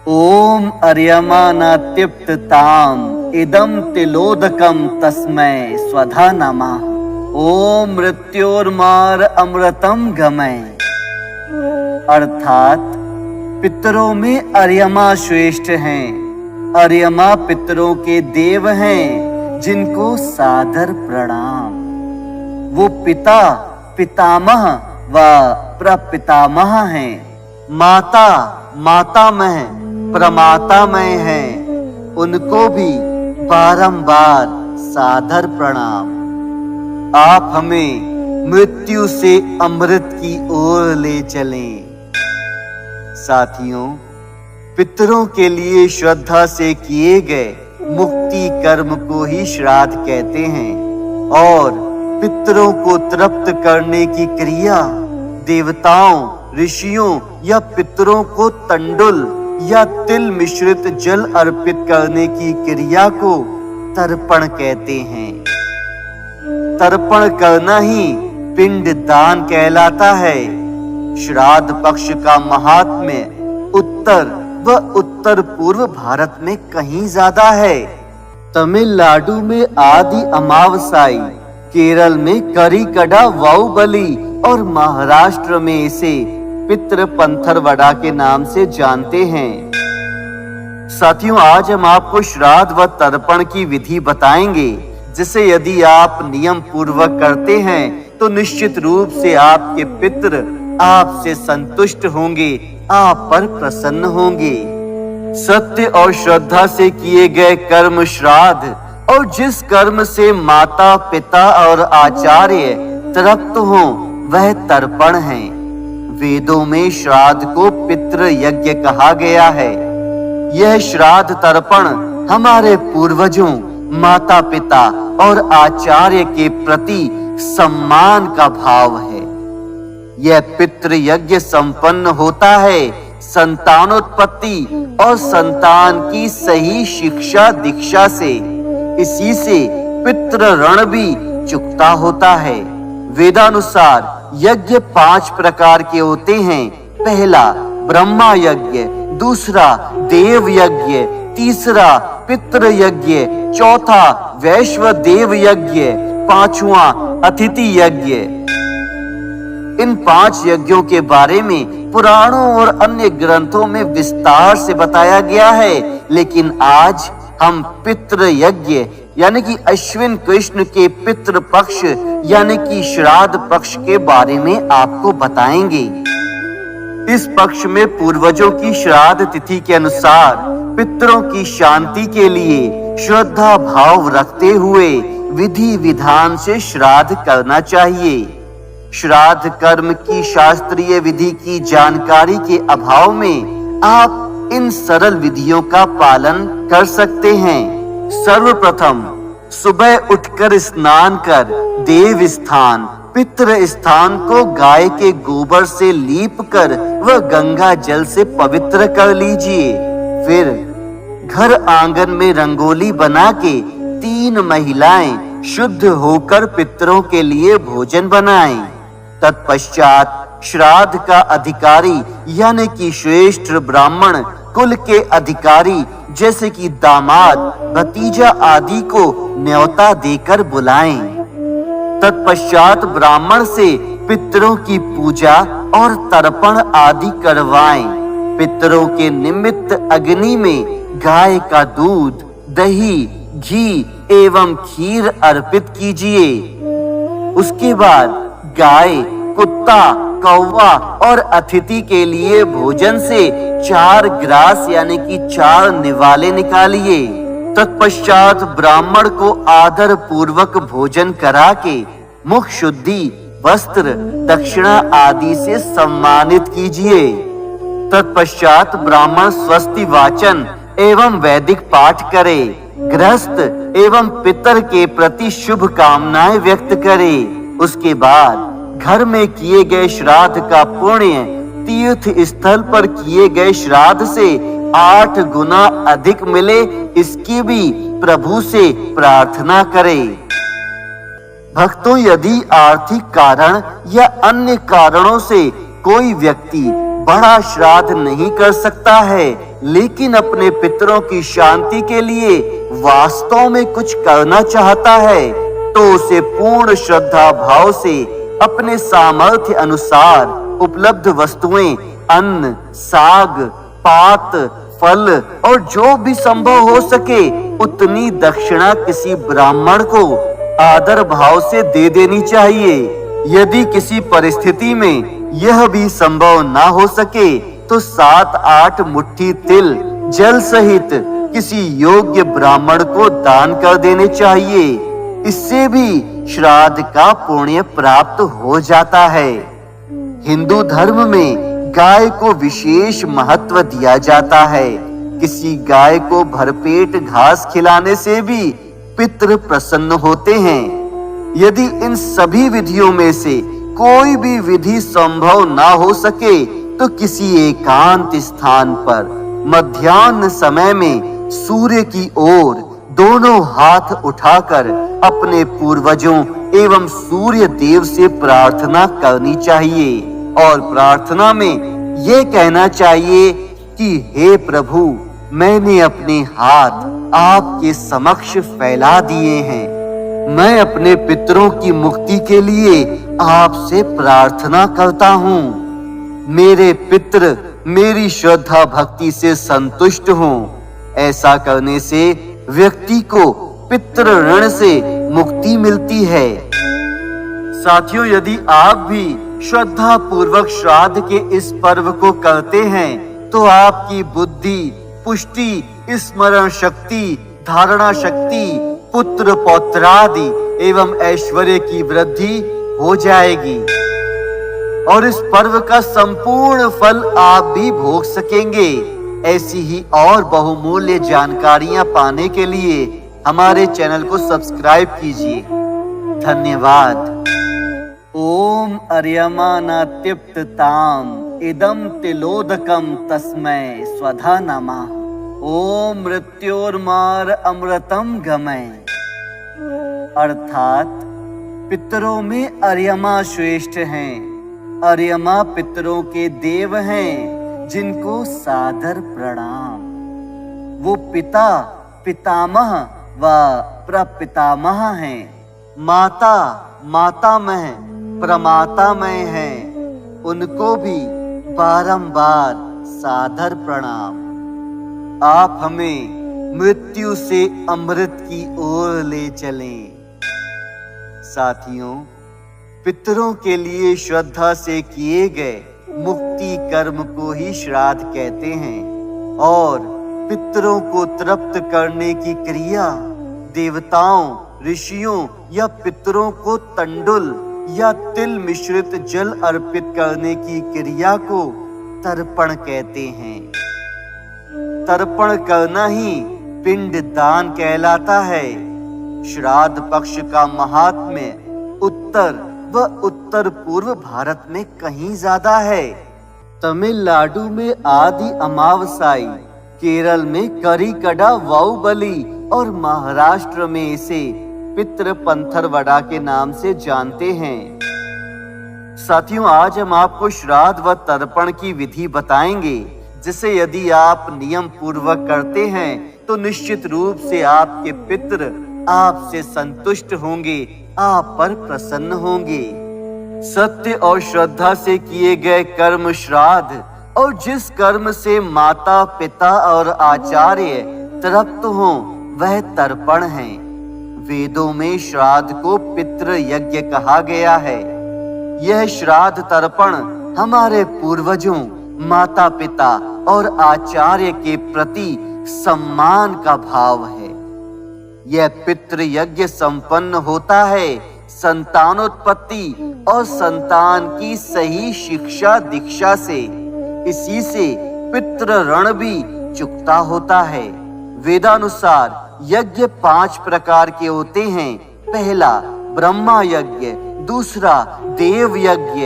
ओम अर्यमानात्युक्तताम इदम तिलोदकम तस्मै स्वधा नमः। ओम मृत्योर्मार अमृतम गमय। अर्थात पितरों में अर्यमा श्रेष्ठ हैं। अर्यमा पितरों के देव हैं जिनको सादर प्रणाम। वो पिता, पितामह व प्रपितामह हैं। माता, मातामह, प्रमातामह हैं। उनको भी बारंबार सादर प्रणाम। आप हमें मृत्यु से अमृत की ओर ले चलें। साथियों, पितरों के लिए श्रद्धा से किए गए मुक्ति कर्म को ही श्राद्ध कहते हैं और पितरों को तृप्त करने की क्रिया देवताओं, ऋषियों या पितरों को तंडुल या तिल मिश्रित जल अर्पित करने की क्रिया को तर्पण कहते हैं। तर्पण करना ही पिंड दान कहलाता है। श्राद्ध पक्ष का महात्म्य उत्तर व उत्तर पूर्व भारत में कहीं ज्यादा है। तमिलनाडु में आदि अमावसाई, केरल में करिकड़ा वाउबली और महाराष्ट्र में इसे पितृ पंथरवड़ा के नाम से जानते हैं। साथियों, आज हम आपको श्राद्ध व तर्पण की विधि बताएंगे, जिसे यदि आप नियम पूर्वक करते हैं तो निश्चित रूप से आपके पितृ आपसे संतुष्ट होंगे, आप पर प्रसन्न होंगे। सत्य और श्रद्धा से किए गए कर्म श्राद्ध और जिस कर्म से माता, पिता और आचार्य तृप्त हों वह तर्पण है। वेदों में श्राद्ध को पितृ यज्ञ कहा गया है। यह श्राद्ध तर्पण हमारे पूर्वजों, माता पिता और आचार्य के प्रति सम्मान का भाव है। यह पितृ यज्ञ संपन्न होता है संतानोत्पत्ति और संतान की सही शिक्षा दीक्षा से। इसी से पितृ ऋण भी चुकता होता है। वेदानुसार यज्ञ 5 प्रकार के होते हैं। पहला ब्रह्मा यज्ञ, दूसरा देव यज्ञ, तीसरा पितृ यज्ञ, चौथा वैश्वदेव यज्ञ, पांचवा अतिथि यज्ञ। इन 5 यज्ञों के बारे में पुराणों और अन्य ग्रंथों में विस्तार से बताया गया है, लेकिन आज हम पितृ यज्ञ यानी कि अश्विन कृष्ण के पितृ पक्ष यानी कि श्राद्ध पक्ष के बारे में आपको बताएंगे। इस पक्ष में पूर्वजों की श्राद्ध तिथि के अनुसार पितरों की शांति के लिए श्रद्धा भाव रखते हुए विधि विधान से श्राद्ध करना चाहिए। श्राद्ध कर्म की शास्त्रीय विधि की जानकारी के अभाव में आप इन सरल विधियों का पालन कर सकते हैं। सर्वप्रथम सुबह उठकर स्नान कर देव स्थान, पितृ स्थान को गाय के गोबर से लीप कर व गंगा जल से पवित्र कर लीजिए। फिर घर आंगन में रंगोली बना के 3 महिलाएं शुद्ध होकर पितरों के लिए भोजन बनाएं। तत्पश्चात श्राद्ध का अधिकारी यानी कि श्रेष्ठ ब्राह्मण, कुल के अधिकारी जैसे कि दामाद, भतीजा आदि को न्योता देकर बुलाएं। तत्पश्चात ब्राह्मण से पितरों की पूजा और तर्पण आदि करवाएं। पितरों के निमित्त अग्नि में गाय का दूध, दही, घी एवं खीर अर्पित कीजिए। उसके बाद गाय, कुत्ता, कौवा और अतिथि के लिए भोजन से 4 ग्रास यानी कि 4 निवाले निकालिए। तत्पश्चात ब्राह्मण को आदर पूर्वक भोजन करा के मुख शुद्धि, वस्त्र, दक्षिणा आदि से सम्मानित कीजिए। तत्पश्चात ब्राह्मण स्वस्ति वाचन एवं वैदिक पाठ करे। गृहस्थ एवं पितर के प्रति शुभ कामनाएं व्यक्त करे। उसके बाद घर में किए गए श्राद्ध का पुण्य तीर्थ स्थल पर किए गए श्राद्ध से 8 गुना अधिक मिले, इसकी भी प्रभु से प्रार्थना करें। भक्तों, यदि आर्थिक कारण या अन्य कारणों से कोई व्यक्ति बड़ा श्राद्ध नहीं कर सकता है, लेकिन अपने पितरों की शांति के लिए वास्तव में कुछ करना चाहता है, तो उसे पूर्ण श्रद्धा भाव से अपने सामर्थ्य अनुसार उपलब्ध वस्तुएं, अन्न, साग, पात, फल और जो भी संभव हो सके उतनी दक्षिणा किसी ब्राह्मण को आदर भाव से दे देनी चाहिए। यदि किसी परिस्थिति में यह भी संभव ना हो सके तो 7-8 मुट्ठी तिल जल सहित किसी योग्य ब्राह्मण को दान कर देने चाहिए। इससे भी श्राद्ध का पुण्य प्राप्त हो जाता है। हिंदू धर्म में गाय को विशेष महत्व दिया जाता है। किसी गाय को भरपेट घास खिलाने से भी पितृ प्रसन्न होते हैं। यदि इन सभी विधियों में से कोई भी विधि संभव ना हो सके तो किसी एकांत स्थान पर मध्याह्न समय में सूर्य की ओर दोनों हाथ उठाकर अपने पूर्वजों एवं सूर्य देव से प्रार्थना करनी चाहिए और प्रार्थना में ये कहना चाहिए कि हे प्रभु, मैंने अपने हाथ आपके समक्ष फैला दिए हैं। मैं अपने पितरों की मुक्ति के लिए आपसे प्रार्थना करता हूँ। मेरे पितृ मेरी श्रद्धा भक्ति से संतुष्ट हों। ऐसा करने से व्यक्ति को पितृ ऋण से मुक्ति मिलती है। साथियों, यदि आप भी श्रद्धा पूर्वक श्राद्ध के इस पर्व को करते हैं तो आपकी बुद्धि, पुष्टि, स्मरण शक्ति, धारणा शक्ति, पुत्र पौत्रादि एवं ऐश्वर्य की वृद्धि हो जाएगी और इस पर्व का संपूर्ण फल आप भी भोग सकेंगे। ऐसी ही और बहुमूल्य जानकारियां पाने के लिए हमारे चैनल को सब्सक्राइब कीजिए। धन्यवाद। ओम अर्यमानात्युक्तताम इदं तिलोदकम तस्मै स्वधा नमः। ओम मृत्योर्मार अमृतम गमय। अर्थात पितरों में अर्यमा श्रेष्ठ हैं। अर्यमा पितरों के देव हैं जिनको सादर प्रणाम। वो पिता, पितामह व प्रपितामह हैं। माता, मातामह, प्रमातामह हैं। उनको भी बारंबार सादर प्रणाम। आप हमें मृत्यु से अमृत की ओर ले चलें। साथियों, पितरों के लिए श्रद्धा से किए गए मुक्ति कर्म को ही श्राद्ध कहते हैं और पितरों को तृप्त करने की क्रिया देवताओं, ऋषियों या पितरों को तंडुल या तिल मिश्रित जल अर्पित करने की क्रिया को तर्पण कहते हैं। तर्पण करना ही पिंड दान कहलाता है। श्राद्ध पक्ष का महात्म्य उत्तर व उत्तर पूर्व भारत में कहीं ज्यादा है। तमिलनाडु में आदि अमावसाई, केरल में करीकड़ा वाउबली और महाराष्ट्र में इसे पितृ पंथरवड़ा के नाम से जानते हैं। साथियों, आज हम आपको श्राद्ध व तर्पण की विधि बताएंगे, जिसे यदि आप नियम पूर्वक करते हैं तो निश्चित रूप से आपके पितृ आपसे संतुष्ट होंगे, आप पर प्रसन्न होंगे। सत्य और श्रद्धा से किए गए कर्म श्राद्ध और जिस कर्म से माता, पिता और आचार्य तृप्त हों वह तर्पण है। वेदों में श्राद्ध को पितृ यज्ञ कहा गया है। यह श्राद्ध तर्पण हमारे पूर्वजों, माता पिता और आचार्य के प्रति सम्मान का भाव है। यह पितृ यज्ञ संपन्न होता है संतानोत्पत्ति और संतान की सही शिक्षा दीक्षा से। इसी से पितृ ऋण भी चुकता होता है। वेदानुसार यज्ञ 5 प्रकार के होते हैं। पहला ब्रह्मा यज्ञ, दूसरा देव यज्ञ,